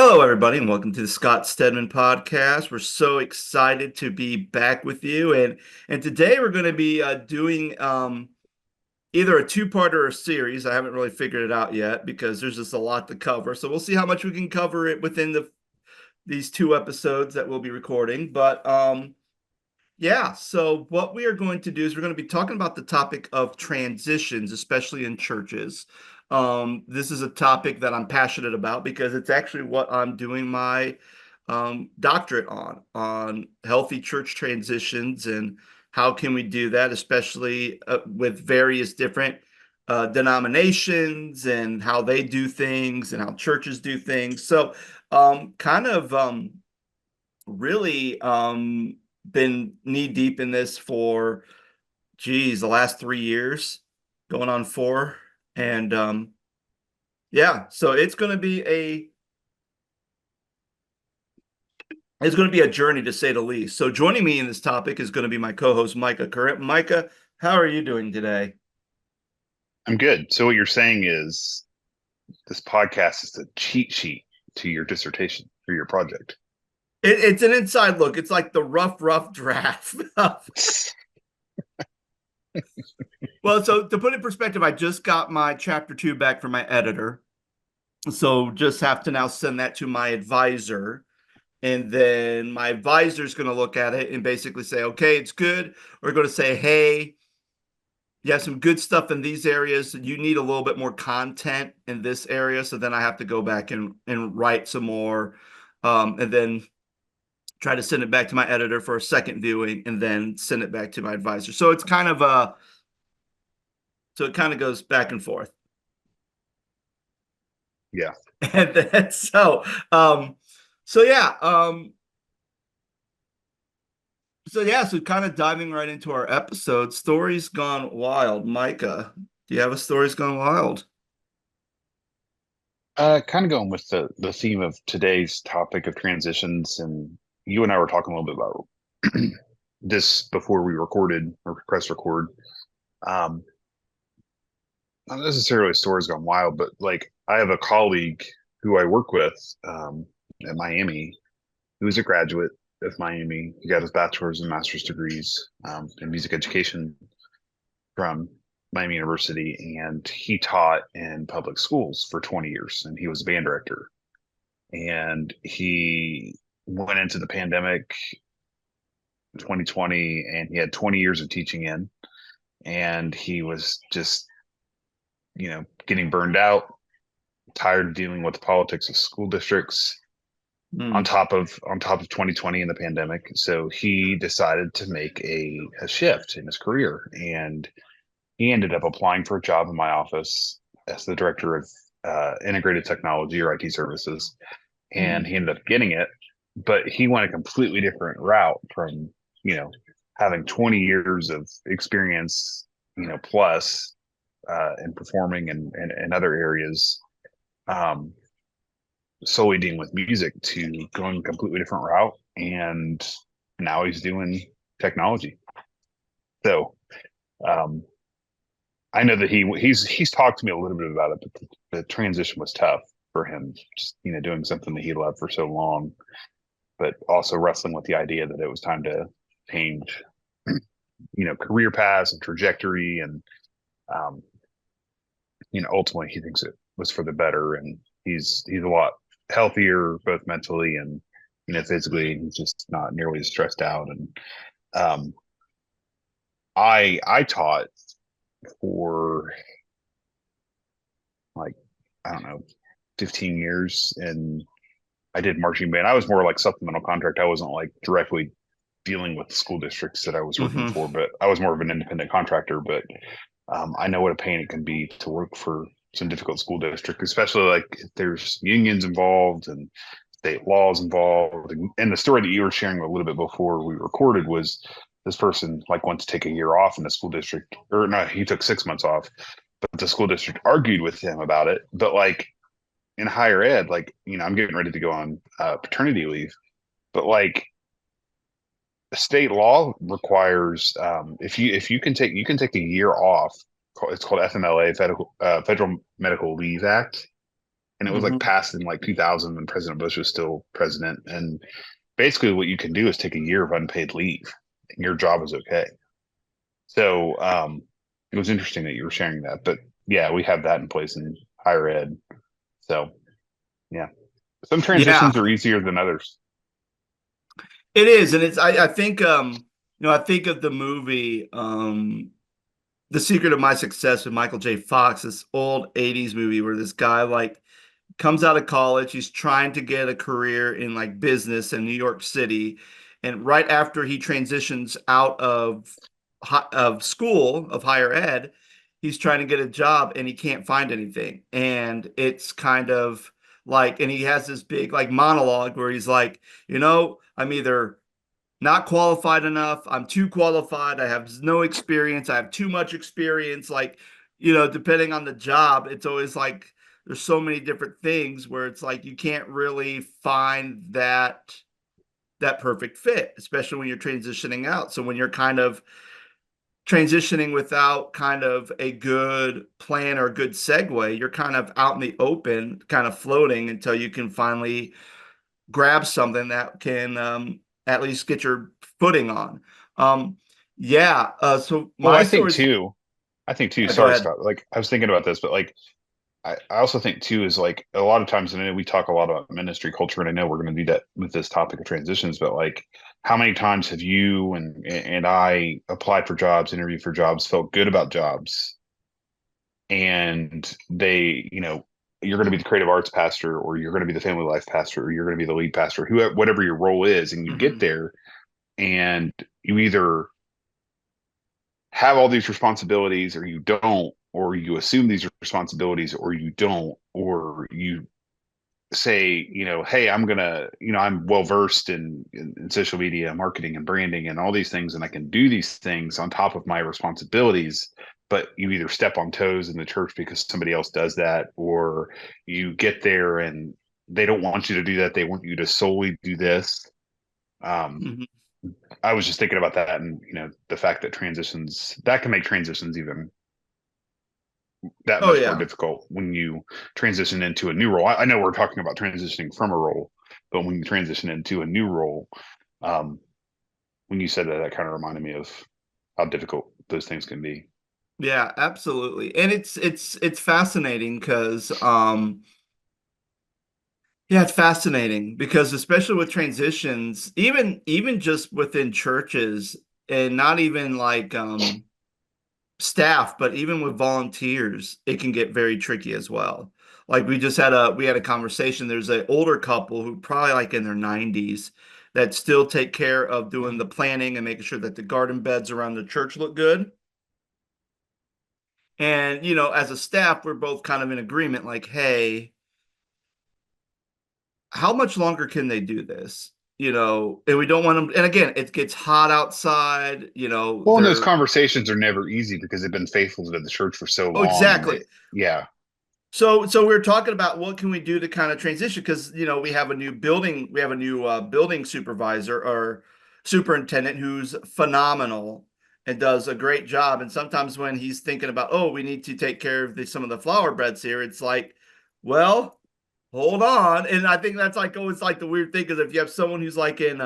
Hello, everybody, and welcome to the Scott Stedman podcast. We're so excited to be back with you, and today we're going to be doing either a two-part or a series. I haven't really figured it out yet because there's just a lot to cover. So we'll see how much we can cover it within these two episodes that we'll be recording. But yeah, so what we are going to do is we're going to be talking about the topic of transitions, especially in churches. This is a topic that I'm passionate about because it's actually what I'm doing my doctorate on healthy church transitions and how can we do that, especially with various different denominations and how they do things and how churches do things. So, kind of really been knee deep in this for the last 3 years, going on four. And yeah, so it's going to be a journey to say the least. So joining me in this topic is going to be my co-host Micah Current. Micah, how are you doing today? I'm good. So what you're saying is this podcast is a cheat sheet to your dissertation for your project. It's an inside look. It's like the rough draft. Well, so to put it in perspective, I just got my chapter 2 back from my editor. So just have to now send that to my advisor. And then my advisor is going to look at it and basically say, okay, it's good. We're going to say, hey, you have some good stuff in these areas. You need a little bit more content in this area. So then I have to go back and write some more, and then try to send it back to my editor for a second viewing and then send it back to my advisor. So it kind of goes back and forth. Yeah. And then so yeah, so kind of diving right into our episode, Stories Gone Wild. Micah, do you have a Stories Gone Wild? Kind of going with the theme of today's topic of transitions, and you and I were talking a little bit about this before we recorded or press record. Um, Not necessarily stories gone wild, but like I have a colleague who I work with at Miami who is a graduate of Miami. He got his bachelor's and master's degrees in music education from Miami University, and he taught in public schools for 20 years, and he was a band director. And he went into the pandemic 2020, and he had 20 years of teaching in, and he was just, getting burned out, tired of dealing with the politics of school districts Hmm. on top of 2020 and the pandemic. So he decided to make a shift in his career, and he ended up applying for a job in my office as the director of integrated technology or IT services, and Hmm. he ended up getting it. But he went a completely different route from you know having 20 years of experience, plus in performing and other areas, um, solely dealing with music, to going a completely different route, and now he's doing technology. So um, I know that he's talked to me a little bit about it, but the transition was tough for him. Just doing something that he loved for so long, but also wrestling with the idea that it was time to change, career paths and trajectory, and um, ultimately he thinks it was for the better, and he's a lot healthier both mentally and physically. He's just not nearly as stressed out, and um, I taught for like, I don't know, 15 years, and I did marching band. I was more like supplemental contract. I wasn't like directly dealing with the school districts that I was working Hmm. for, but I was more of an independent contractor. But I know what a pain it can be to work for some difficult school district, especially like if there's unions involved and state laws involved. And the story that you were sharing a little bit before we recorded was this person like went to take a year off in the school district, or no, he took 6 months off, but the school district argued with him about it. But like in higher ed, like, I'm getting ready to go on paternity leave, but like state law requires, if you can take a year off. It's called FMLA, Federal Medical Leave Act. and it was like Hmm. passed in like 2000 when President Bush was still president. And basically, what you can do is take a year of unpaid leave, and your job is okay. So it was interesting that you were sharing that. But yeah, we have that in place in higher ed. So yeah, some Yeah, transitions are easier than others. it is, and I think I think of the movie The Secret of My Success with Michael J. Fox, this old 80s movie where this guy like comes out of college. He's trying to get a career in like business in New York City. And right after he transitions out of school, of higher ed, he's trying to get a job and he can't find anything. And it's kind of like, and he has this big like monologue where he's like, I'm either not qualified enough. I'm too qualified. I have no experience. I have too much experience. Like, depending on the job, it's always like there's so many different things where it's like you can't really find that perfect fit, especially when you're transitioning out. So when you're kind of transitioning without kind of a good plan or a good segue, you're kind of out in the open, kind of floating until you can finally grab something that can at least get your footing on. Um, yeah. So Well, my stories. I think too, Yeah, go sorry, ahead. Scott. Like I was thinking about this, but like I also think too is like a lot of times, and I know we talk a lot about ministry culture, and I know we're going to do that with this topic of transitions, but like how many times have you and I applied for jobs, interviewed for jobs, felt good about jobs, and they, you're going to be the creative arts pastor, or you're going to be the family life pastor, or you're going to be the lead pastor, whoever, whatever your role is, and you get Hmm. there, and you either have all these responsibilities or you don't, or you assume these responsibilities or you don't, or you say, hey, I'm well versed in social media marketing and branding and all these things, and I can do these things on top of my responsibilities. But you either step on toes in the church because somebody else does that, or you get there and they don't want you to do that. They want you to solely do this. Um, Hmm. I was just thinking about that, and the fact that transitions that can make transitions even that Oh much more yeah. difficult when you transition into a new role. I know we're talking about transitioning from a role, but when you transition into a new role, um, when you said that, that kind of reminded me of how difficult those things can be. Yeah, absolutely. And it's fascinating because yeah, it's fascinating because especially with transitions, even just within churches and not even like staff, but even with volunteers, it can get very tricky as well. Like we had a conversation. There's an older couple who probably like in their 90s that still take care of doing the planning and making sure that the garden beds around the church look good. And as a staff, we're both kind of in agreement, like, hey, how much longer can they do this? And we don't want them. And again, it gets hot outside. Well, and those They're conversations are never easy because they've been faithful to the church for so oh, long, and exactly. yeah, So we're talking about what can we do to kind of transition because we have a new building supervisor or superintendent who's phenomenal and does a great job. And sometimes when he's thinking about, oh, we need to take care of some of the flower beds here, it's like, well, hold on. And I think that's like always like the weird thing because if you have someone who's like in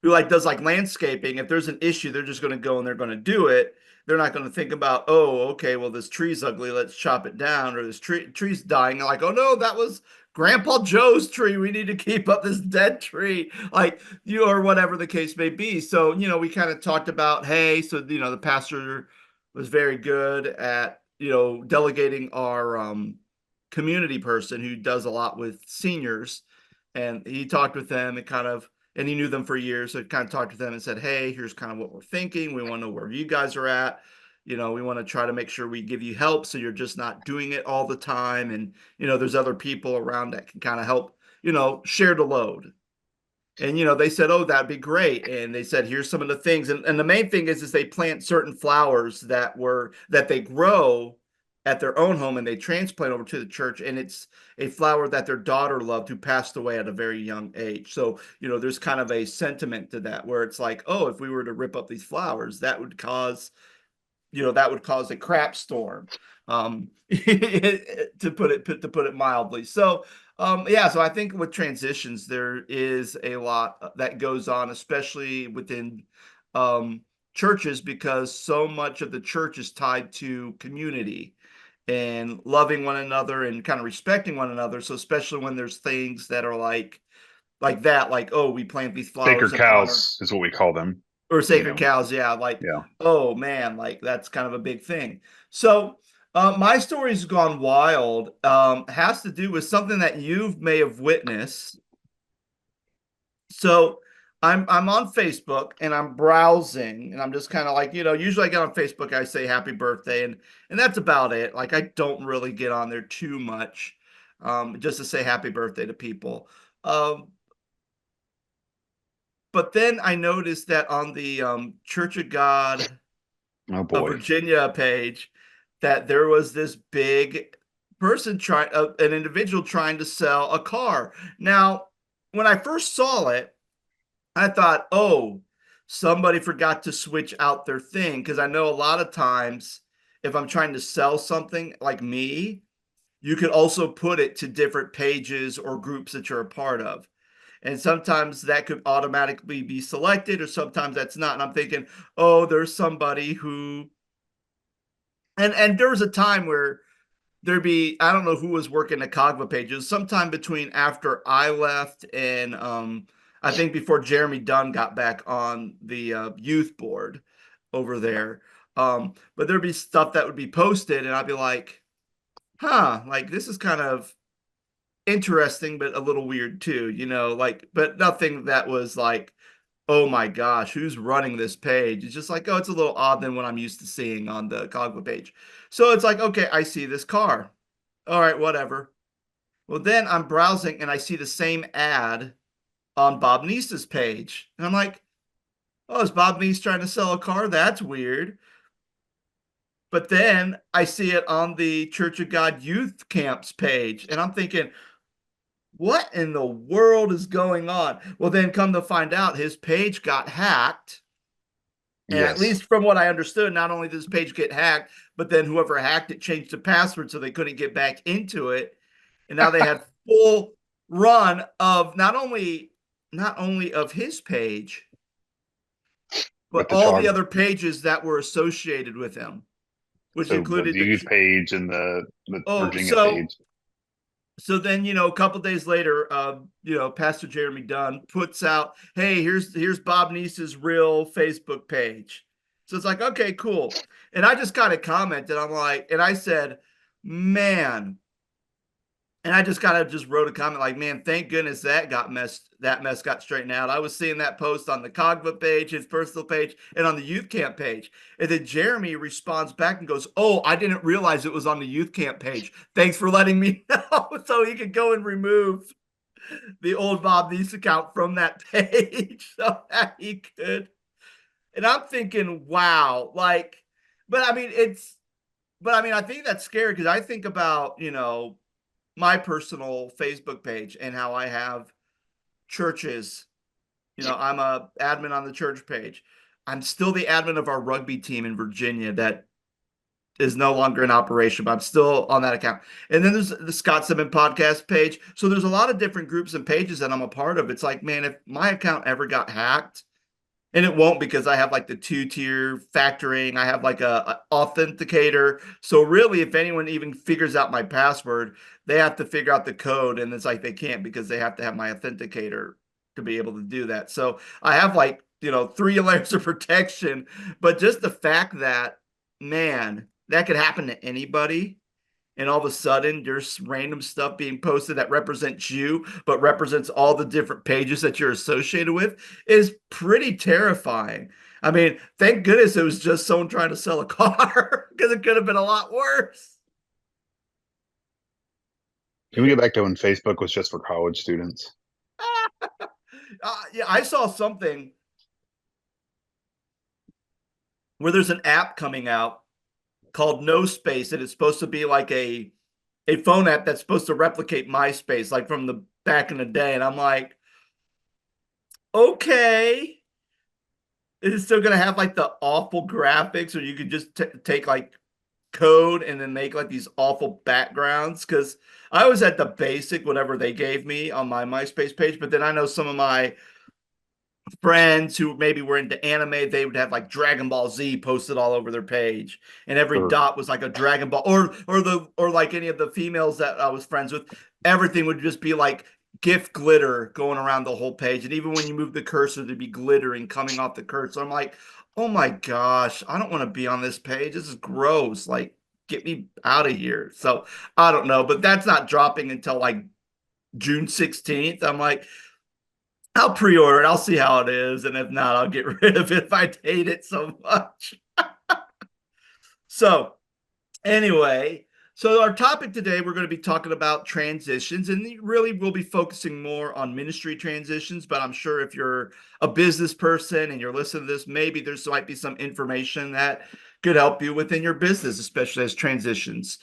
who like does like landscaping, if there's an issue, they're just going to go and they're going to do it. They're not going to think about, oh, okay, well, this tree's ugly, let's chop it down, or this tree's dying. They're like, oh no, that was Grandpa Joe's tree. We need to keep up this dead tree, like or whatever the case may be. So we kind of talked about, hey, so the pastor was very good at delegating our community person who does a lot with seniors, and he talked with them and kind of and he knew them for years. So kind of talked to them and said, hey, here's kind of what we're thinking. We want to know where you guys are at. We want to try to make sure we give you help so you're just not doing it all the time. And, there's other people around that can kind of help, share the load. And, they said, oh, that'd be great. And they said, here's some of the things. And the main thing is they plant certain flowers that they grow at their own home and they transplant over to the church. And it's a flower that their daughter loved who passed away at a very young age. So, there's kind of a sentiment to that where it's like, oh, if we were to rip up these flowers, that would cause that would cause a crap storm, to put it mildly. So yeah, so I think with transitions there is a lot that goes on, especially within um, churches, because so much of the church is tied to community and loving one another and kind of respecting one another. So especially when there's things that are like that, like, oh, we plant these flowers Sacred in honor, cows is what we call them. or You sacred know, cows, yeah, like, yeah. oh man, like that's kind of a big thing. So my story's gone wild. Has to do with something that you may have witnessed. So I'm on Facebook and I'm browsing and I'm just kind of like, usually I get on Facebook, I say happy birthday, and that's about it. Like I don't really get on there too much, just to say happy birthday to people. Um, but then I noticed that on the Church of God Oh of boy. Virginia page, that there was this big person trying, an individual trying to sell a car. Now, when I first saw it, I thought, oh, somebody forgot to switch out their thing. Because I know a lot of times, if I'm trying to sell something like me, you could also put it to different pages or groups that you're a part of. And sometimes that could automatically be selected, or sometimes that's not. And I'm thinking, oh, there's somebody who, and there was a time where there'd be, I don't know who was working the Cogva pages, sometime between after I left and I think before Jeremy Dunn got back on the youth board over there. But there'd be stuff that would be posted, and I'd be like, huh, like this is kind of interesting, but a little weird too, like, but nothing that was like, oh my gosh, who's running this page? It's just like, oh, it's a little odd than what I'm used to seeing on the Cogwa page. So it's like, okay, I see this car. All right, whatever. Well, then I'm browsing and I see the same ad on Bob Neese's page. And I'm like, oh, is Bob Neese trying to sell a car? That's weird. But then I see it on the Church of God Youth Camps page. And I'm thinking, what in the world is going on? Well, then come to find out his page got hacked. And at Yes. least from what I understood, not only did this page get hacked, but then whoever hacked it changed the password so they couldn't get back into it. And now they had full run of not only of his page, but With the all the talk, other pages that were associated with him, which so the included the youth page and the oh, Virginia so page. so then, a couple days later, Pastor Jeremy Dunn puts out, hey, here's Bob Neese's real Facebook page. So it's like, okay, cool. And I just kind of commented, I'm like, and I said, man, and I just kind of just wrote a comment like, man, thank goodness that mess got straightened out. I was seeing that post on the Cogba page, his personal page, and on the youth camp page. And then Jeremy responds back and goes, oh, I didn't realize it was on the youth camp page. Thanks for letting me know. So he could go and remove the old Bob Neese account from that page so that he could. And I'm thinking, wow, like, but I mean, I think that's scary because I think about, my personal Facebook page and how I have churches. I'm a admin on the church page. I'm still the admin of our rugby team in Virginia that is no longer in operation, but I'm still on that account. And then there's the Scott Stedman podcast page. So there's a lot of different groups and pages that I'm a part of. It's like, man, if my account ever got hacked, and it won't because I have like the 2-tier factoring. I have like a authenticator. So really, if anyone even figures out my password, they have to figure out the code, and it's like they can't because they have to have my authenticator to be able to do that. So I have like 3 layers of protection, but just the fact that, man, that could happen to anybody, and all of a sudden there's random stuff being posted that represents you but represents all the different pages that you're associated with is pretty terrifying. I mean, thank goodness it was just someone trying to sell a car because it could have been a lot worse. Can we get back to when Facebook was just for college students? Yeah, I saw something where there's an app coming out called No Space, and it's supposed to be like a phone app that's supposed to replicate MySpace, like from the back in the day. And I'm like, okay. is it still gonna have like the awful graphics, or you could just take like code and then make like these awful backgrounds? Because I always had the basic, whatever they gave me on my MySpace page, but then I know some of my friends who maybe were into anime, they would have like Dragon Ball Z posted all over their page, and every Or dot was like a Dragon Ball, or like any of the females that I was friends with, everything would just be like GIF glitter going around the whole page, and even when you move the cursor, to be glittering coming off the cursor. I'm like, oh my gosh, I don't want to be on this page. This is gross. Like, get me out of here. So I don't know, but that's not dropping until like June 16th. I'm like, I'll pre-order it. I'll see how it is, and if not, I'll get rid of it if I hate it so much. So anyway, so our topic today, we're going to be talking about transitions, and really we'll be focusing more on ministry transitions. But I'm sure if you're a business person and you're listening to this, maybe there's might be some information that could help you within your business, especially as transitions.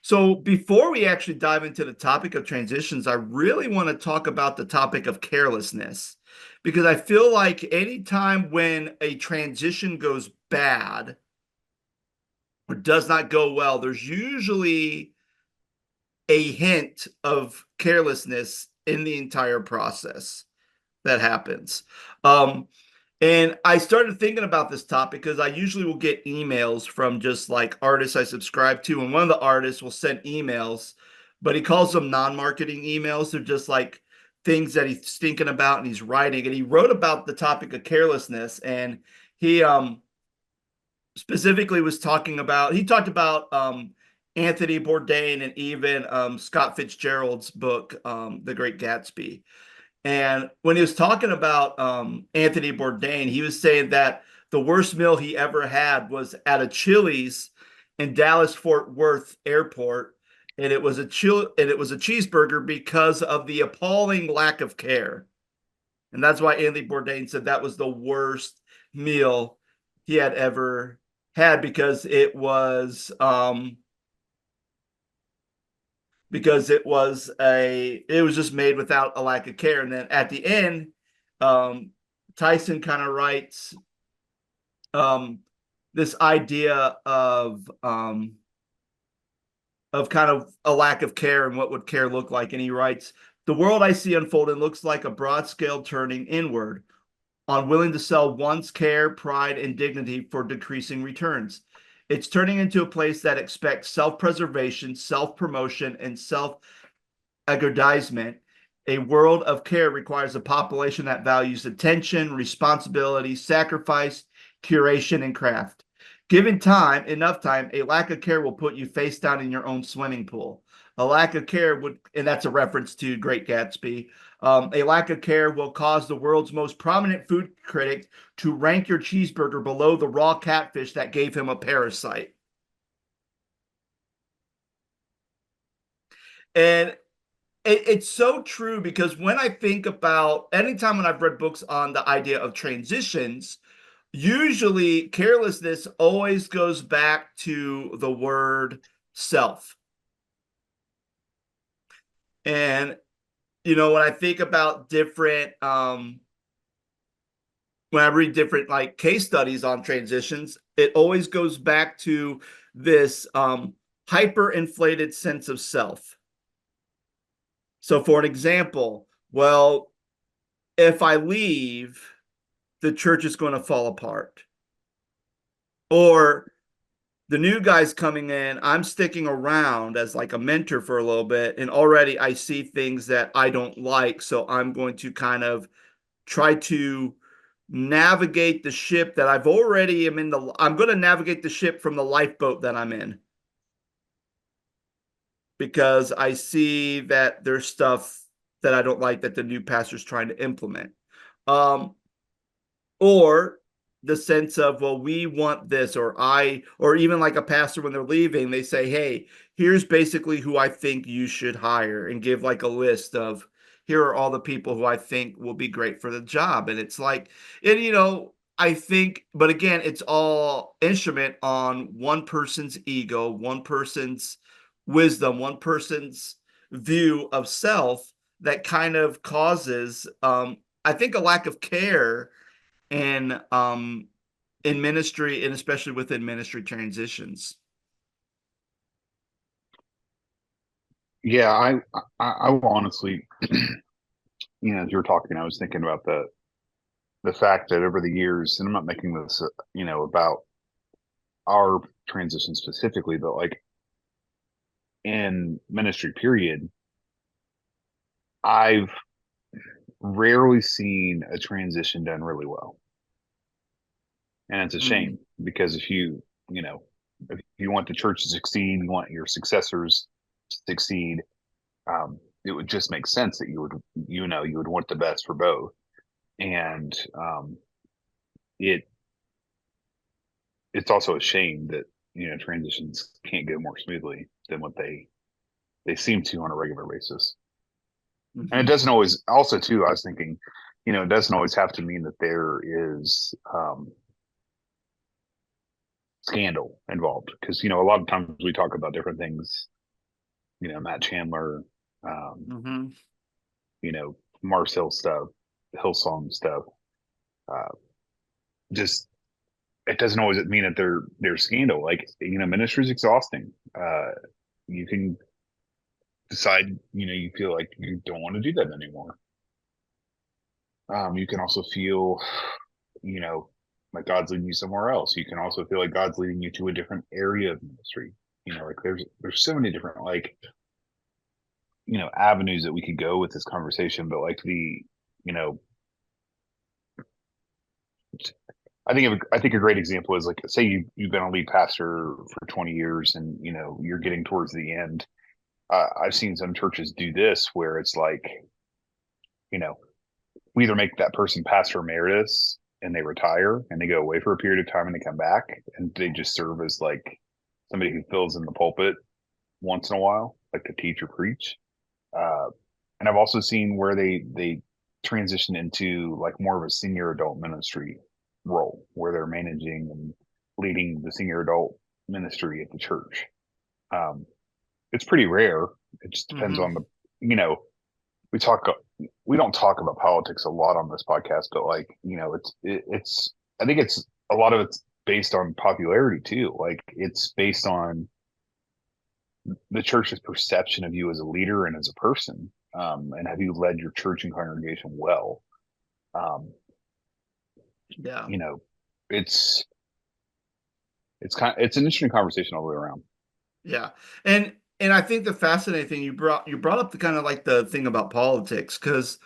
So before we actually dive into the topic of transitions, I really want to talk about the topic of carelessness, because I feel like anytime when a transition goes bad or does not go well, there's usually a hint of carelessness in the entire process that happens. Um, and I started thinking about this topic because I usually will get emails from just like artists I subscribe to, and one of the artists will send emails, but he calls them non-marketing emails. They're just like things that he's thinking about and he's writing. And he wrote about the topic of carelessness, and he specifically was talking about he talked about Anthony Bourdain and even Scott Fitzgerald's book, The Great Gatsby. And when he was talking about Anthony Bourdain, he was saying that the worst meal he ever had was at a Chili's in Dallas Fort Worth Airport, and it was a cheeseburger because of the appalling lack of care. And that's why Anthony Bourdain said that was the worst meal he had ever had, because it was just made without a lack of care. And then at the end, um, Tyson kind of writes um, this idea of kind of a lack of care and what would care look like. And he writes, the world I see unfolding looks like a broad scale turning inward, unwilling to sell one's care, pride, and dignity for decreasing returns. It's turning into a place that expects self-preservation, self-promotion, and self-aggrandizement. A world of care requires a population that values attention, responsibility, sacrifice, curation, and craft. Given time, enough time, a lack of care will put you face down in your own swimming pool. A lack of care would, and that's a reference to Great Gatsby. A lack of care will cause the world's most prominent food critic to rank your cheeseburger below the raw catfish that gave him a parasite. And it's so true, because when I think about anytime when I've read books on the idea of transitions, usually carelessness always goes back to the word self. And when I think about different when I read different like case studies on transitions, it always goes back to this hyper inflated sense of self. So for an example, well, if I leave, the church is going to fall apart. Or the new guy's coming in, I'm sticking around as like a mentor for a little bit, and already I see things that I don't like, so I'm going to kind of try to navigate the ship that I'm going to navigate the ship from the lifeboat that I'm in, because I see that there's stuff that I don't like that the new pastor's trying to implement. Um, or the sense of, well, we want this, or even like a pastor, when they're leaving, they say, hey, here's basically who I think you should hire, and give like a list of, here are all the people who I think will be great for the job. And it's like, and I think, but again, it's all instrument on one person's ego, one person's wisdom, one person's view of self, that kind of causes I think a lack of care and in ministry, and especially within ministry transitions? Yeah, I will honestly, as you were talking, I was thinking about the fact that over the years, and I'm not making this, about our transition specifically, but like in ministry period, I've rarely seen a transition done really well. And it's a Mm-hmm. shame because you know, if you want the church to succeed, you want your successors to succeed, it would just make sense that you would want the best for both. And it it's also a shame that transitions can't go more smoothly than what they seem to on a regular basis. And it Mm-hmm. doesn't always. Also, too, I was thinking, it doesn't always have to mean that there is scandal involved because a lot of times we talk about different things. Matt Chandler, um, Mm-hmm. you know, Marcel stuff, Hillsong stuff. Uh, just it doesn't always mean that they're scandal. Like ministry is exhausting. You can decide, you feel like you don't want to do that anymore. You can also feel, you know, like God's leading you somewhere else. You can also feel like God's leading you to a different area of ministry. Like there's so many different like avenues that we could go with this conversation, but like you know I think a great example is like say you've been a lead pastor for 20 years and you're getting towards the end. I've seen some churches do this where it's like you know we either make that person pastor emeritus and they retire and they go away for a period of time and they come back and they just serve as like somebody who fills in the pulpit once in a while, like to teach or preach. Uh, and I've also seen where they transition into like more of a senior adult ministry role where they're managing and leading the senior adult ministry at the church. Um, it's pretty rare. It just depends Mm-hmm. on you know, we talk, we don't talk about politics a lot on this podcast, but like, it's, I think it's a lot of it's based on popularity too. Like it's based on the church's perception of you as a leader and as a person. And have you led your church and congregation well? Um, Yeah. you know, it's it's an interesting conversation all the way around. Yeah. And I think the fascinating thing you brought up the kind of like the thing about politics, because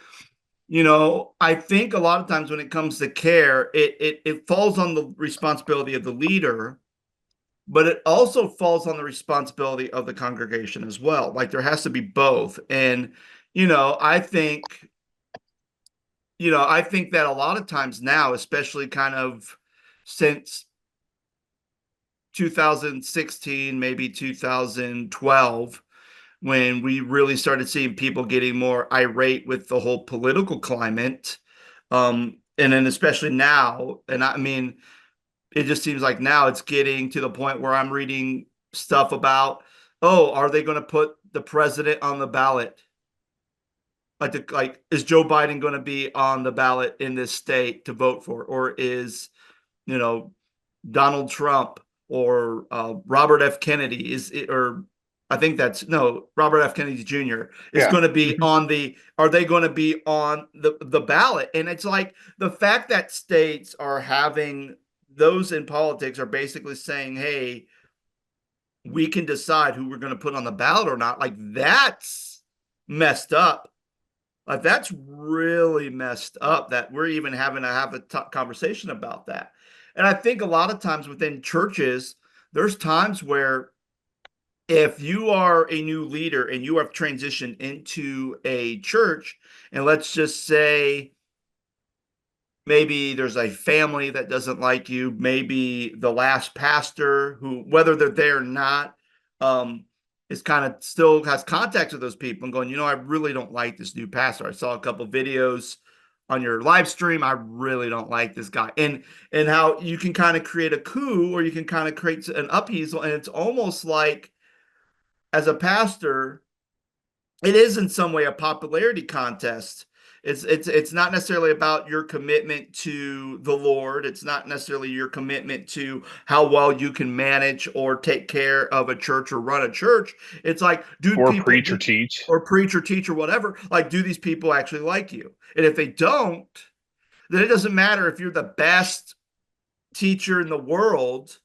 I think a lot of times when it comes to care, it falls on the responsibility of the leader, but it also falls on the responsibility of the congregation as well. Like there has to be both. And you know, I think I think that a lot of times now, especially kind of since 2016, maybe 2012, when we really started seeing people getting more irate with the whole political climate. And then especially now, and I mean, it just seems like now it's getting to the point where I'm reading stuff about, oh, are they going to put the president on the ballot? Like, is Joe Biden going to be on the ballot in this state to vote for, or is you know Donald Trump or Robert F. Kennedy or I think that's no Robert F. Kennedy Jr. is Yeah. going to be on the are they going to be on the ballot? And it's like the fact that states are having those in politics are basically saying, hey, we can decide who we're going to put on the ballot or not. Like that's messed up. Like that's really messed up that we're even having to have a conversation about that. And I think a lot of times within churches, there's times where if you are a new leader and you have transitioned into a church, and let's just say maybe there's a family that doesn't like you, maybe the last pastor who, whether they're there or not, um, is kind of still has contact with those people and going, I really don't like this new pastor. I saw a couple videos on your live stream. I really don't like this guy. And how you can kind of create a coup or you can kind of create an upheaval. And it's almost like as a pastor, it is in some way a popularity contest. It's not necessarily about your commitment to the Lord. It's not necessarily your commitment to how well you can manage or take care of a church or run a church. It's like, do Or people preach or do teach. or preach or teach or whatever, like, do these people actually like you? And if they don't, then it doesn't matter if you're the best teacher in the world,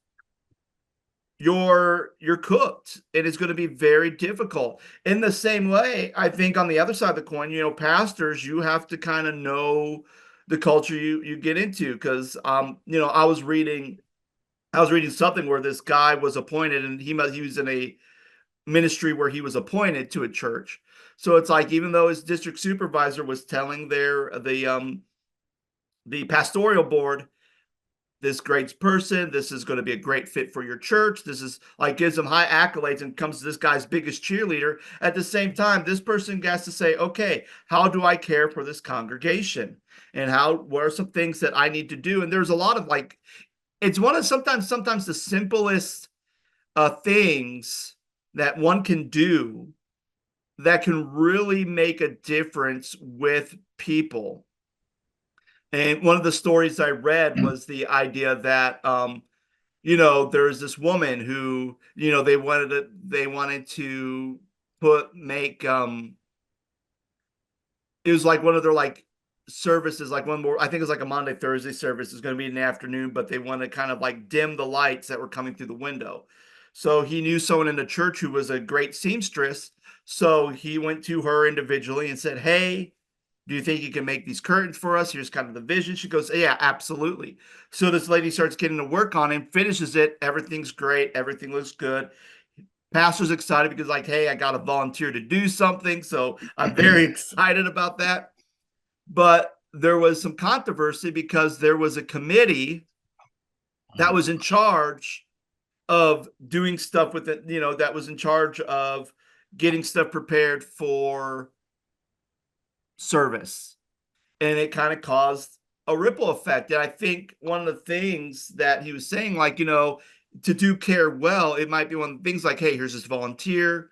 you're cooked. It is going to be very difficult. In the same way, I think on the other side of the coin, pastors, you have to kind of know the culture you get into. Because I was reading something where this guy was appointed, and he was in a ministry where he was appointed to a church. So it's like, even though his district supervisor was telling the pastoral board, this great person, this is going to be a great fit for your church, this is like, gives them high accolades, and comes to this guy's biggest cheerleader. At the same time, this person has to say, okay, how do I care for this congregation, and what are some things that I need to do? And there's a lot of, like, it's one of sometimes the simplest things that one can do that can really make a difference with people. And one of the stories I read was the idea that there's this woman who, they wanted to put make it was like one of their, like, services, like one more, I think it's like a Monday Thursday service is going to be in the afternoon, but they want to kind of like dim the lights that were coming through the window. So he knew someone in the church who was a great seamstress. So he went to her individually and said, hey, do you think you can make these curtains for us? Here's kind of the vision. She goes, yeah, absolutely. So this lady starts getting to work on it, finishes it. Everything's great. Everything looks good. Pastor's excited because, like, hey, I got to volunteer to do something. So I'm very excited about that. But there was some controversy because there was a committee that was in charge of doing stuff with it, that was in charge of getting stuff prepared for service. And it kind of caused a ripple effect. And I think one of the things that he was saying, like, to do care well, it might be one of the things, like, hey, here's this volunteer.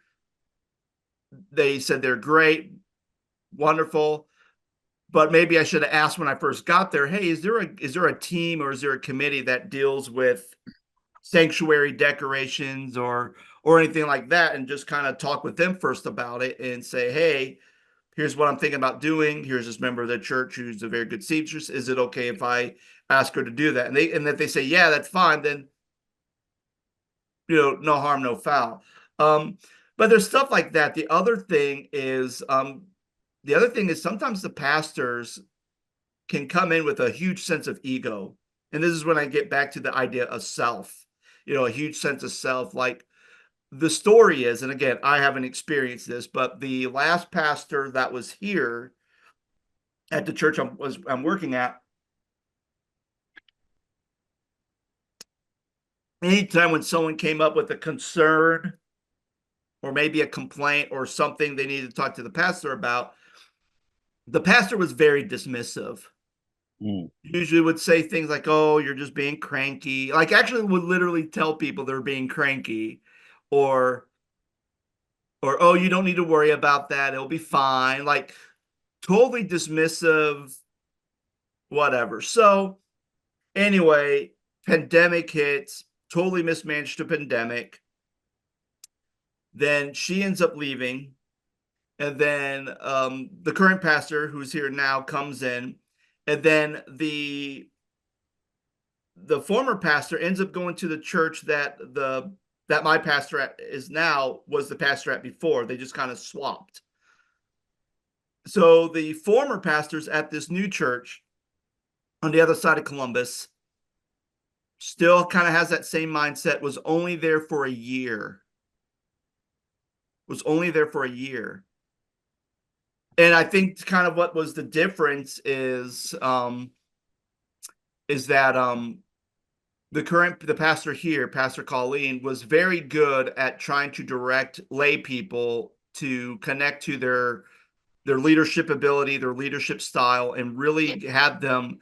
They said they're great, wonderful. But maybe I should have asked when I first got there, hey, is there a team, or is there a committee that deals with sanctuary decorations or anything like that, and just kind of talk with them first about it and say, hey, here's what I'm thinking about doing. Here's this member of the church who's a very good seamstress. Is it okay if I ask her to do that? And if they say, yeah, that's fine, then no harm, no foul. Um, but there's stuff like that. The other thing is sometimes the pastors can come in with a huge sense of ego. And this is when I get back to the idea of self, a huge sense of self. Like, the story is, and again, I haven't experienced this, but the last pastor that was here at the church I'm working at, anytime when someone came up with a concern or maybe a complaint or something they needed to talk to the pastor about, the pastor was very dismissive. Usually would say things like, oh, you're just being cranky. Like, actually would literally tell people they're being cranky, or oh, you don't need to worry about that, it'll be fine. Like, totally dismissive, whatever. So anyway, pandemic hits, totally mismanaged a pandemic. Then she ends up leaving. And then the current pastor, who's here now, comes in. And then the former pastor ends up going to the church that my pastor at is now was the pastor at before. They just kind of swapped. So the former pastors at this new church on the other side of Columbus still kind of has that same mindset, was only there for a year. Was only there for a year. And I think kind of what was the difference is that the pastor here, Pastor Colleen, was very good at trying to direct lay people to connect to their leadership ability, their leadership style, and really had them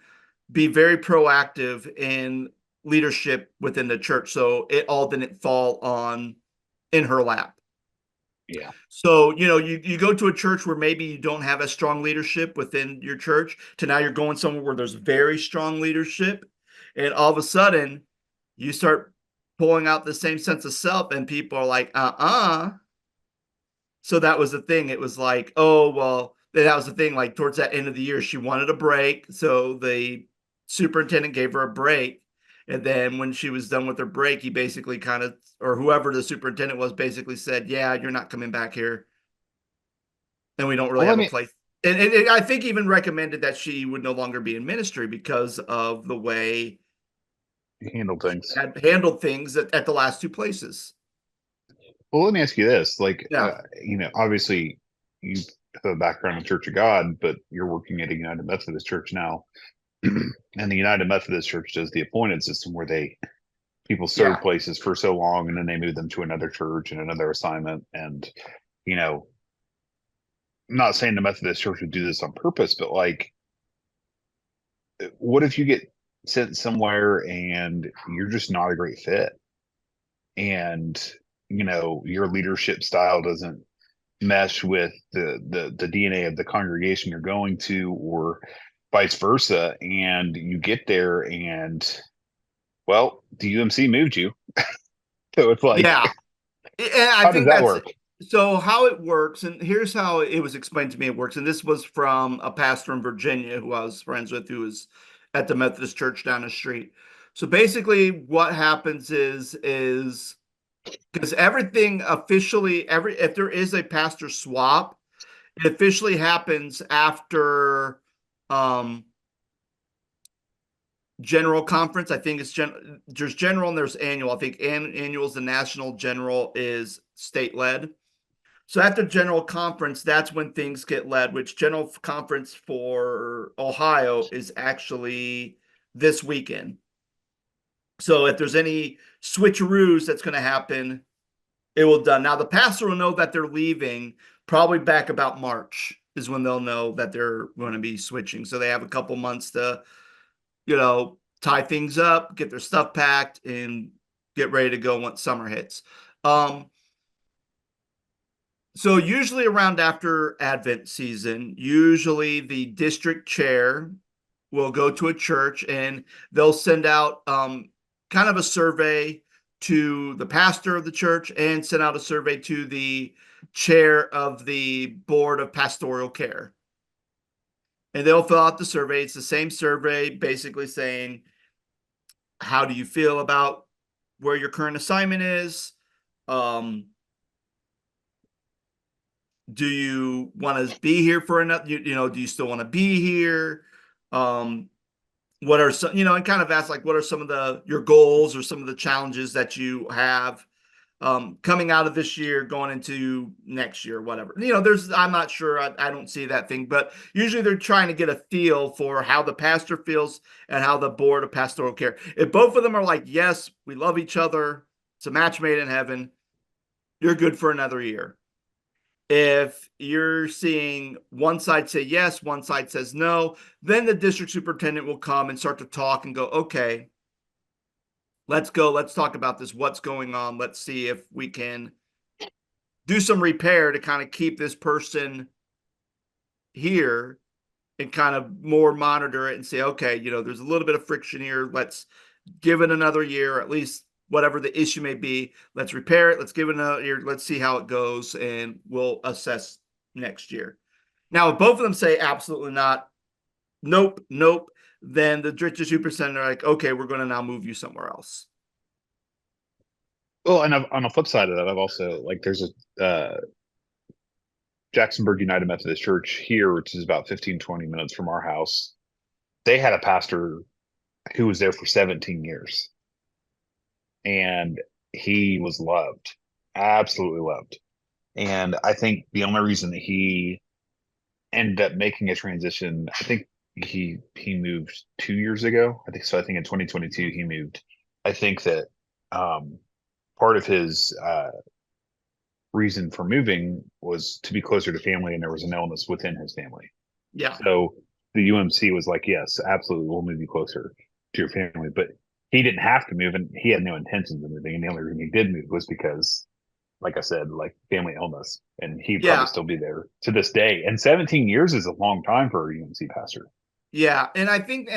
be very proactive in leadership within the church. So it all didn't fall in her lap. Yeah. So, you go to a church where maybe you don't have a strong leadership within your church to now you're going somewhere where there's very strong leadership. And all of a sudden, you start pulling out the same sense of self, and people are like, So that was the thing. It was like, oh, well, that was the thing. Like towards that end of the year, she wanted a break. So the superintendent gave her a break. And then when she was done with her break, he basically kind of, or whoever the superintendent was, basically said, yeah, you're not coming back here. And we don't really Well, I have a mean, place. And I think even recommended that she would no longer be in ministry because of the way handle she things. had handled things at the last two places. Well, let me ask you this: like, Yeah. obviously, you have a background in Church of God, but you're working at a United Methodist Church now, and the United Methodist Church does the appointed system where they people serve Yeah. places for so long, and then they move them to another church and another assignment. And you know, I'm not saying the Methodist Church would do this on purpose, but like, what if you get sent somewhere and you're just not a great fit, and your leadership style doesn't mesh with the DNA of the congregation you're going to, or vice versa, and you get there and well, the UMC moved you. So it's like, Yeah. And I how does think that that's work? so how it works. And here's how it was explained to me it works. And this was from a pastor in Virginia who I was friends with, who was at the Methodist church down the street. So basically, what happens is because everything officially, if there is a pastor swap, it officially happens after um, general conference. I think there's general and there's annual. I think annual is the national, general is state led. So after general conference, that's when things get led, which general conference for Ohio is actually this weekend. So if there's any switcheroos that's going to happen, it will done. Now the pastor will know that they're leaving probably back about March is when they'll know that they're going to be switching. So they have a couple months to, tie things up, get their stuff packed, and get ready to go once summer hits. Um, So usually around after Advent season, usually the district chair will go to a church and they'll send out kind of a survey to the pastor of the church and send out a survey to the chair of the board of pastoral care. And they'll fill out the survey. It's the same survey, basically saying, how do you feel about where your current assignment is? Um, do you want to be here for another, do you still want to be here? um what are some, and kind of ask like what are some of your goals or some of the challenges that you have coming out of this year going into next year, whatever. There's, I'm not sure, I don't see that thing, but usually they're trying to get a feel for how the pastor feels and how the board of pastoral care, if both of them are like, yes, we love each other, it's a match made in heaven, you're good for another year. If you're seeing one side say yes, one side says no, then the district superintendent will come and start to talk and go, okay, let's go. Let's talk about this. What's going on? Let's see if we can do some repair to kind of keep this person here and kind of more monitor it and say, okay, there's a little bit of friction here. Let's give it another year, at least whatever the issue may be. Let's repair it. Let's give it another year. Let's see how it goes, and we'll assess next year. Now, if both of them say absolutely not, nope, nope, then the district superintendent are like, okay, we're going to now move you somewhere else. Well, and on the flip side of that, I've also like there's a Jacksonburg United Methodist Church here, which is about 15-20 minutes from our house. They had a pastor who was there for 17 years, and he was loved, absolutely loved. And I think the only reason that he ended up making a transition, I think he moved 2 years ago. I think so. I think in 2022 he moved. I think that um, part of his reason for moving was to be closer to family, and there was an illness within his family. Yeah. So the UMC was like, yes, absolutely, we'll move you closer to your family. But he didn't have to move, and he had no intentions of moving. And the only reason he did move was because like I said, like family illness, and he'd probably Yeah, still be there to this day. And 17 years is a long time for a UMC pastor. yeah, and I think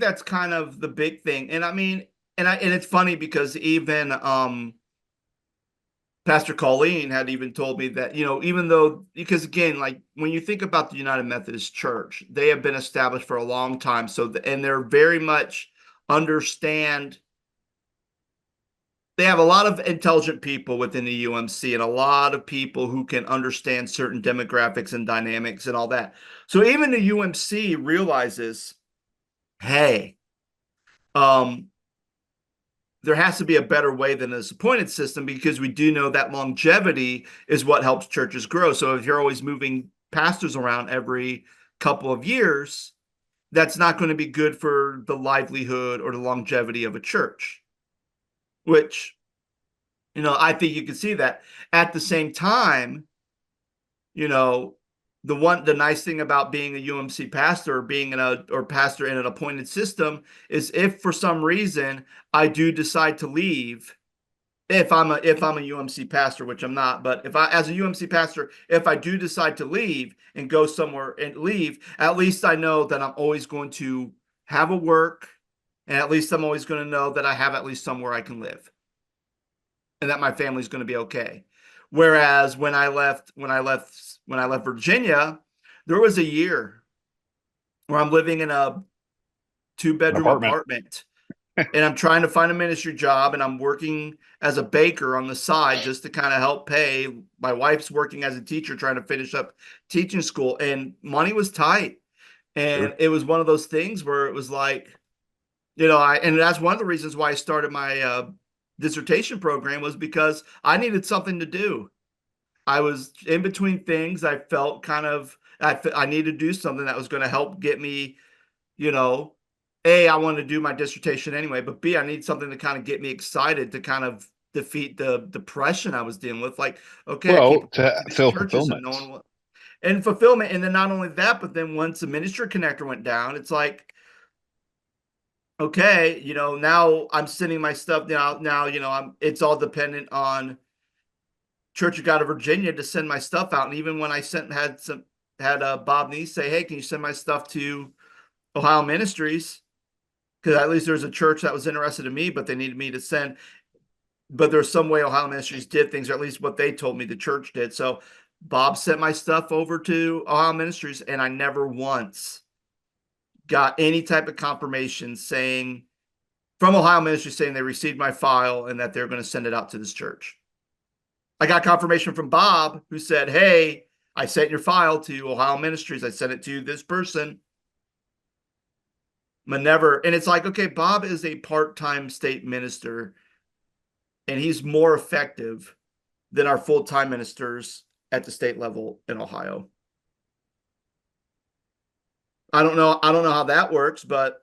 that's kind of the big thing. And I mean, and it's funny because even Pastor Colleen had even told me that, even though, because again, like when you think about the United Methodist Church, they have been established for a long time. And they're very much understand, they have a lot of intelligent people within the UMC and a lot of people who can understand certain demographics and dynamics and all that. So even the UMC realizes, hey, um, there has to be a better way than this appointed system because we do know that longevity is what helps churches grow. So if you're always moving pastors around every couple of years, that's not going to be good for the livelihood or the longevity of a church, which, I think you can see that. At the same time, you know, the nice thing about being a UMC pastor or being or pastor in an appointed system is if for some reason I do decide to leave, if I'm a UMC pastor, which I'm not, but if I as a UMC pastor, if I do decide to leave and go somewhere and leave, at least I know that I'm always going to have a work, and at least I'm always going to know that I have at least somewhere I can live and that my family's going to be okay. Whereas when I left Virginia, there was a year where I'm living in a An two-bedroom apartment. apartment and I'm trying to find a ministry job and I'm working as a baker on the side just to kind of help pay. My wife's working as a teacher trying to finish up teaching school and money was tight. And Sure. it was one of those things where it was like, and that's one of the reasons why I started my dissertation program was because I needed something to do. I was in between things. I felt I needed to do something that was going to help get me, you know, A, I wanted to do my dissertation anyway, but B, I need something to kind of get me excited to kind of defeat the depression I was dealing with. Like, okay, I keep Well, applying to to these fill churches and fulfillment. no one will, and fulfillment. And then not only that, but then once the ministry connector went down, it's like, okay, now I'm sending my stuff now, it's all dependent on Church of God of Virginia to send my stuff out. And even when I had Bob Neese say, hey, can you send my stuff to Ohio Ministries? Because at least there's a church that was interested in me, but they needed me to send. But there's some way Ohio Ministries did things, or at least what they told me the church did. So Bob sent my stuff over to Ohio Ministries, and I never once got any type of confirmation saying from Ohio Ministries saying they received my file and that they're going to send it out to this church. I got confirmation from Bob who said, hey, I sent your file to Ohio Ministries. I sent it to this person. But never. And it's like, okay, Bob is a part-time state minister and he's more effective than our full-time ministers at the state level in Ohio. I don't know how that works, but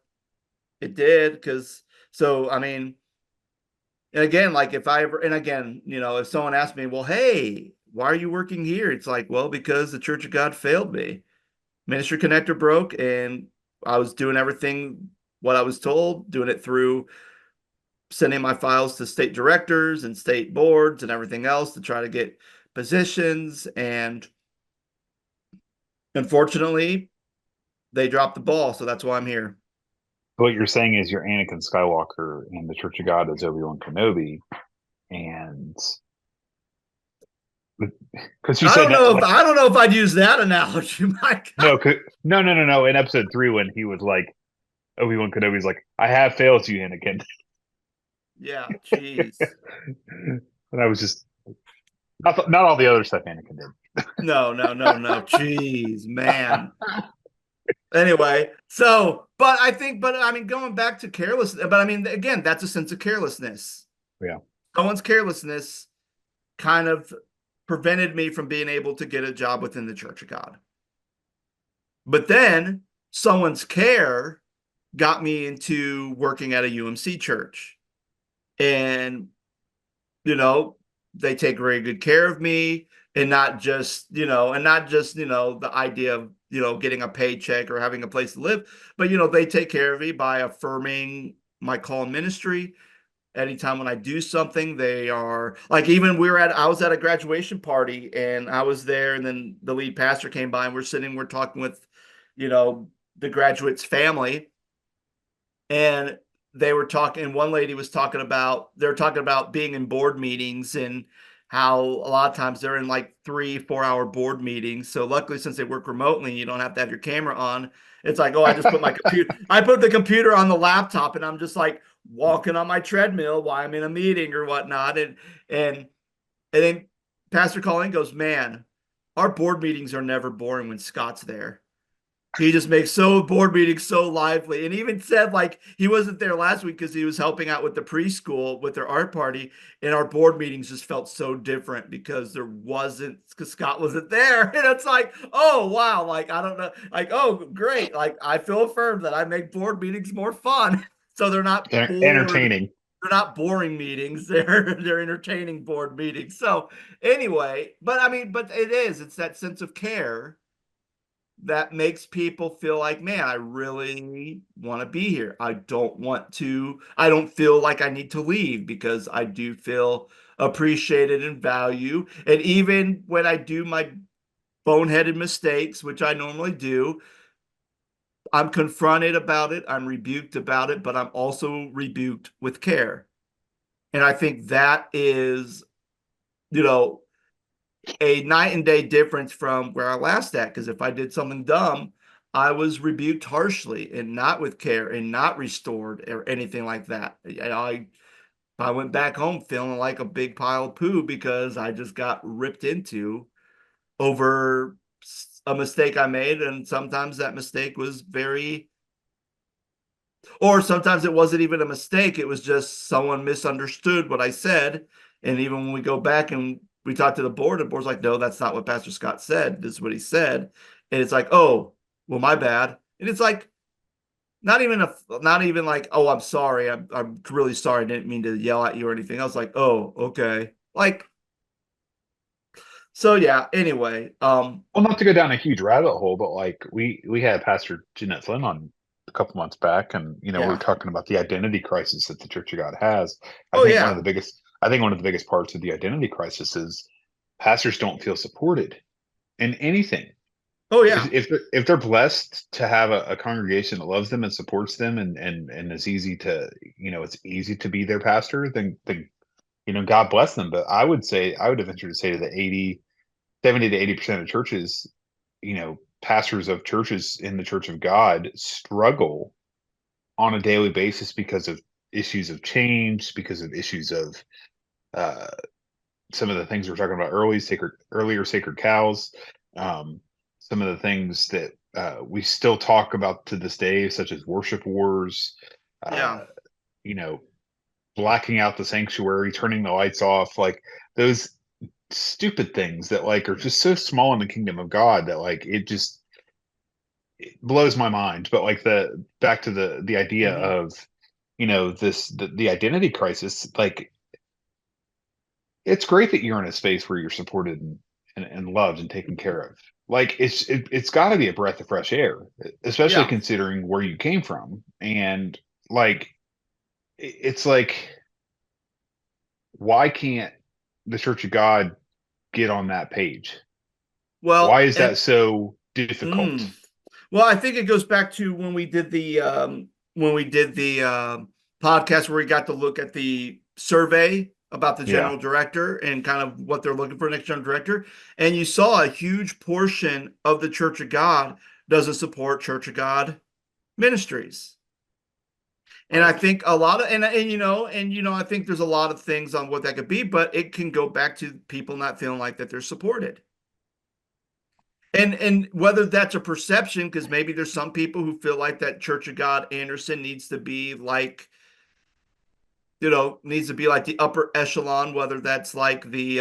it did because so I mean, and again, like if I ever and again, if someone asked me, well, hey, why are you working here? It's like, well, because the Church of God failed me. Ministry Connector broke and I was doing everything what I was told, doing it through sending my files to state directors and state boards and everything else to try to get positions. And unfortunately, they dropped the ball. So that's why I'm here. What you're saying is you're Anakin Skywalker and the Church of God is Obi-Wan Kenobi. And because you I said don't that, know if like, I don't know if I'd use that analogy, Mike. no, no. In episode 3, when he was like, Obi-Wan Kenobi's like, I have failed you, Anakin. Yeah, jeez. And I was just, not all the other stuff Anakin did. No, no, no, no. Jeez, man. Anyway, but I mean, going back to carelessness, but I mean, again, that's a sense of carelessness. Yeah. Someone's carelessness kind of prevented me from being able to get a job within the Church of God. But then someone's care got me into working at a UMC church. And, you know, they take very good care of me and not just the idea of, getting a paycheck or having a place to live, but, they take care of me by affirming my call in ministry. Anytime when I do something, they are like, even I was at a graduation party and I was there, and then the lead pastor came by and we're talking with, you know, the graduate's family, and they were talking, and one lady was talking about, they're talking about being in board meetings and how a lot of times they're in like 3 4 hour board meetings. So luckily, since they work remotely, you don't have to have your camera on. It's like, oh, I put the computer on the laptop and I'm just like walking on my treadmill while I'm in a meeting or whatnot. And then Pastor Colleen goes, man, our board meetings are never boring when Scott's there. He just makes so board meetings so lively. And even said like he wasn't there last week because he was helping out with the preschool with their art party. And our board meetings just felt so different because Scott wasn't there. And it's like, oh wow, like I don't know, like, oh great. Like I feel affirmed that I make board meetings more fun. So they're not bored. Entertaining. They're not boring meetings. They're entertaining board meetings. So anyway, but I mean, but it's that sense of care that makes people feel like, man, I really want to be here. I don't feel like I need to leave because I do feel appreciated and value. And even when I do my boneheaded mistakes, which I normally do, I'm confronted about it, I'm rebuked about it, but I'm also rebuked with care. And I think that is, you know, a night and day difference from where I last at. Because if I did something dumb, I was rebuked harshly and not with care and not restored or anything like that. I went back home feeling like a big pile of poo because I just got ripped into over a mistake I made. And sometimes that mistake was or sometimes it wasn't even a mistake. It was just someone misunderstood what I said. And even when we go back and we talk to the board's like, no, that's not what Pastor Scott said. This is what he said. And it's like, oh, well, my bad. And it's like, not even like, oh, I'm sorry. I'm really sorry. I didn't mean to yell at you or anything. I was like, oh, okay. Like, so yeah, anyway. Well, not to go down a huge rabbit hole, but like we had Pastor Jeanette Flynn on a couple months back, and we were Yeah. talking about the identity crisis that the Church of God has. Oh yeah. I think one of the biggest parts of the identity crisis is pastors don't feel supported in anything. Oh yeah. If they're blessed to have a congregation that loves them and supports them, and is easy to it's easy to be their pastor, then God bless them. But I would venture to say that 70 to 80% of churches, pastors of churches in the Church of God struggle on a daily basis because of issues of change, because of issues of uh, some of the things we are talking about earlier sacred cows, some of the things that we still talk about to this day, such as worship wars, Yeah. uh, you know, blacking out the sanctuary, turning the lights off, like those stupid things that like are just so small in the kingdom of God that like it blows my mind. But like the back to the idea Hmm. of the identity crisis, like it's great that you're in a space where you're supported and loved and taken care of. Like it's got to be a breath of fresh air, especially Yeah. considering where you came from. And like it's like, why can't the Church of God get on that page? Why Well, is that so difficult? mm, well, I think it goes back to when we did the podcast where we got to look at the survey about the Yeah. general director and kind of what they're looking for next general director, and you saw a huge portion of the Church of God doesn't support Church of God ministries. And I Right. think a lot of I think there's a lot of things on what that could be, but it can go back to people not feeling like that they're supported. And whether that's a perception, because maybe there's some people who feel like that Church of God Anderson needs to be like, needs to be like the upper echelon, whether that's like the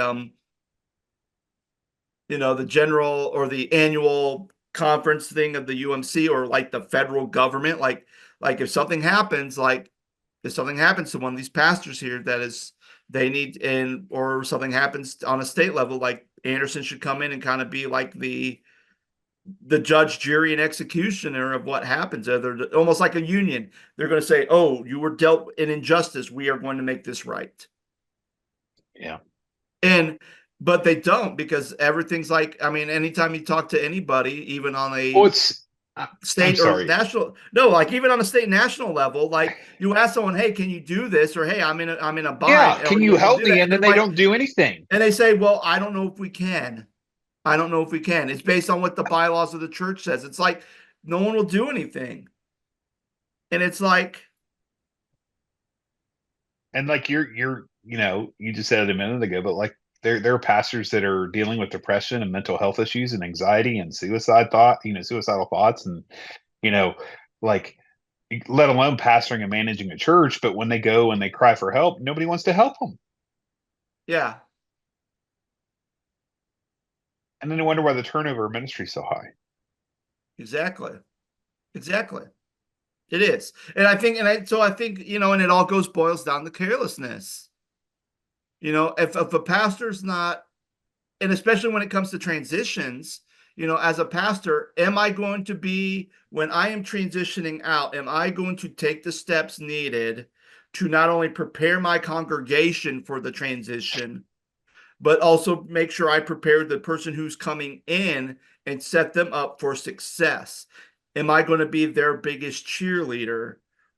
general or the annual conference thing of the UMC or like the federal government. Like if something happens to one of these pastors here that is they need and or something happens on a state level, like Anderson should come in and kind of be like the judge, jury, and executioner of what happens. They're almost like a union. They're going to say, "Oh, you were dealt an injustice. We are going to make this right." Yeah. And but they don't, because everything's like, I mean, anytime you talk to anybody, even on Well, a I'm state or sorry. national, no, like even on a state national level, like you ask someone, "Hey, can you do this?" or "Hey, I'm in a bind. Yeah. Are Can you you able to help do me? that?" And And then they're they like, don't do anything. and they say, "Well, I don't know if we can. I don't know if we can. It's based on what the bylaws of the church says." It's like no one will do anything. And it's like, And like you just said it a minute ago, but like there are pastors that are dealing with depression and mental health issues and anxiety and suicidal thoughts and you know, like let alone pastoring and managing a church. But when they go and they cry for help, nobody wants to help them. yeah, And then they wonder why the turnover of ministry is so high. exactly. Exactly. It is. And I think, and it all boils down to carelessness. If a pastor's not, and especially when it comes to transitions, as a pastor, am I going to be, when I am transitioning out, am I going to take the steps needed to not only prepare my congregation for the transition, but also make sure I prepare the person who's coming in and set them up for success? Am I going to be their biggest cheerleader,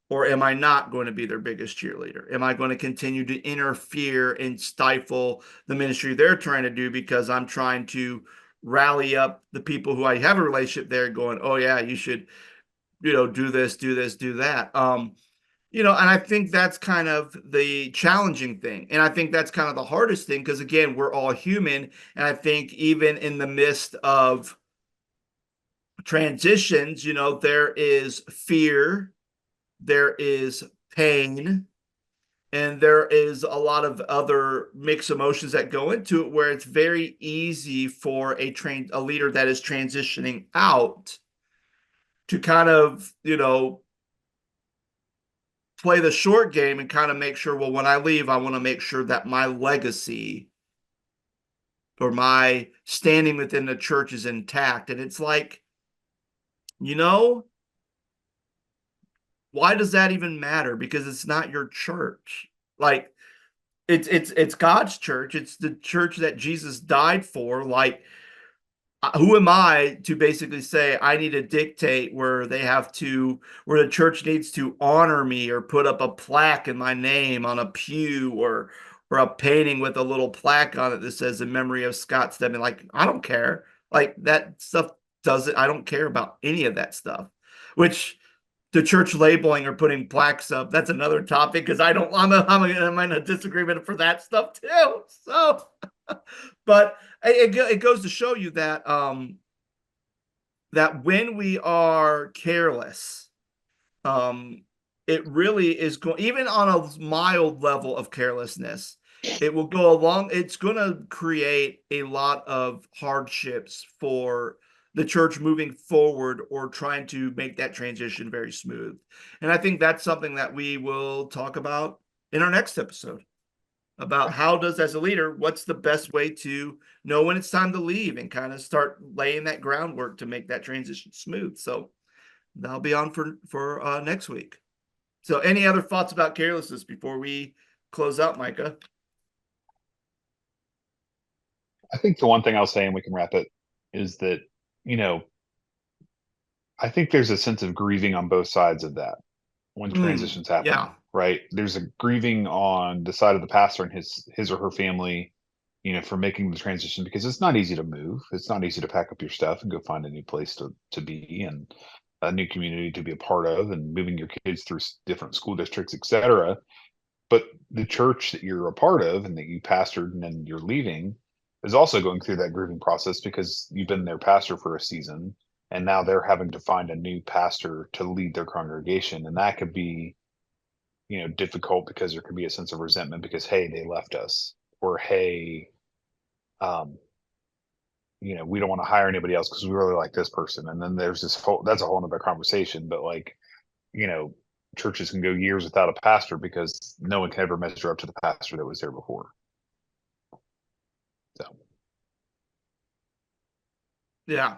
or am I not going to be their biggest cheerleader? Am I going to continue to interfere and stifle the ministry they're trying to do because I'm trying to rally up the people who I have a relationship there going, "Oh yeah, you should, do this, do this, do that." And I think that's kind of the challenging thing. And I think that's kind of the hardest thing because, again, we're all human. And I think even in the midst of transitions, there is fear, there is pain, and there is a lot of other mixed emotions that go into it, where it's very easy for a leader that is transitioning out to kind of, play the short game and kind of make sure, well, when I leave, I want to make sure that my legacy or my standing within the church is intact. And it's like, you know, why does that even matter? Because it's not your church. Like, it's God's church. It's the church that Jesus died for. Like, who am I to basically say I need to dictate where the church needs to honor me or put up a plaque in my name on a pew, or a painting with a little plaque on it that says "in memory of Scott Stedman"? Like, I don't care. Like, that stuff doesn't, I don't care about any of that stuff. Which, the church labeling or putting plaques up, that's another topic, because I'm in a disagreement for that stuff too. So, but it goes to show you that when we are careless, um, it really is going, even on a mild level of carelessness, it will go along. It's going to create a lot of hardships for the church moving forward, or trying to make that transition very smooth. And I think that's something that we will talk about in our next episode, about how does, as a leader, what's the best way to know when it's time to leave and kind of start laying that groundwork to make that transition smooth. So that'll be on for next week. So any other thoughts about carelessness before we close out, Micah? I think the one thing I'll say, and we can wrap it, is that, you know, I think there's a sense of grieving on both sides of that when transitions happen, Yeah. right? There's a grieving on the side of the pastor and his or her family, for making the transition, because it's not easy to move. It's not easy to pack up your stuff and go find a new place to be, and a new community to be a part of, and moving your kids through different school districts, et cetera. But the church that you're a part of and that you pastored and then you're leaving is also going through that grieving process, because you've been their pastor for a season and now they're having to find a new pastor to lead their congregation. And that could be, difficult, because there could be a sense of resentment because, hey, they left us, or hey, um, we don't want to hire anybody else because we really like this person. And then there's that's a whole nother conversation. But like, you know, churches can go years without a pastor because no one can ever measure up to the pastor that was there before. So Yeah,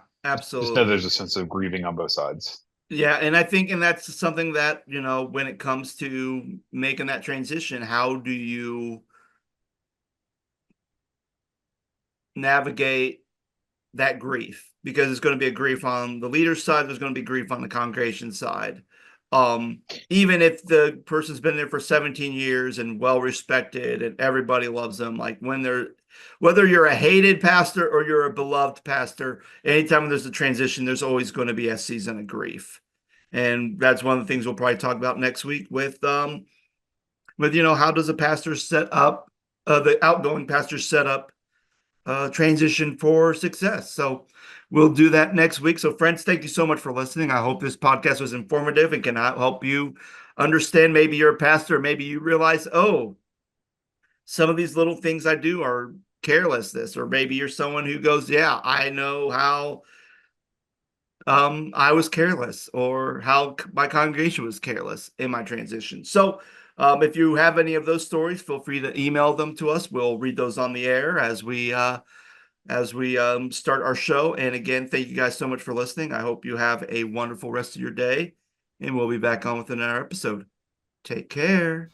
Just know there's Absolutely. a sense of grieving on both sides. Yeah, and I think, and that's something that, when it comes to making that transition, how do you navigate that grief? Because it's going to be a grief on the leader's side, there's going to be grief on the congregation side. Um, Even if the person's been there for 17 years and well respected and everybody loves them, like when they're, whether you're a hated pastor or you're a beloved pastor, anytime there's a transition, there's always going to be a season of grief. And that's one of the things we'll probably talk about next week with how does a pastor set up the outgoing pastor set up transition for success. So we'll do that next week. So friends, thank you so much for listening. I hope this podcast was informative and can help you understand. Maybe you're a pastor, maybe you realize, oh, some of these little things I do are carelessness, or maybe you're someone who goes, yeah, I know how I was careless, or how my congregation was careless in my transition. So, if you have any of those stories, feel free to email them to us. We'll read those on the air as we start our show. And again, thank you guys so much for listening. I hope you have a wonderful rest of your day, and we'll be back on with another episode. Take care.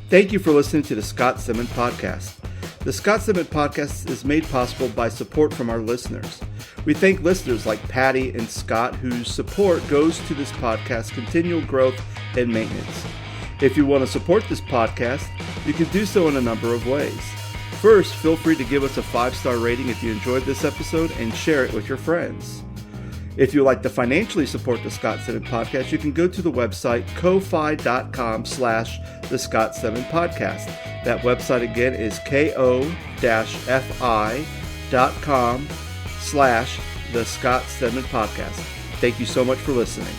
Thank you for listening to the Scott Stedman Podcast. The Scott Stedman Podcast is made possible by support from our listeners. We thank listeners like Patty and Scott, whose support goes to this podcast's continual growth and maintenance. If you want to support this podcast, you can do so in a number of ways. First, feel free to give us a 5-star rating if you enjoyed this episode and share it with your friends. If you'd like to financially support the Scott Stedman Podcast, you can go to the website ko-fi.com/the Scott Stedman Podcast. That website again is ko-fi.com/the Scott Stedman Podcast. Thank you so much for listening.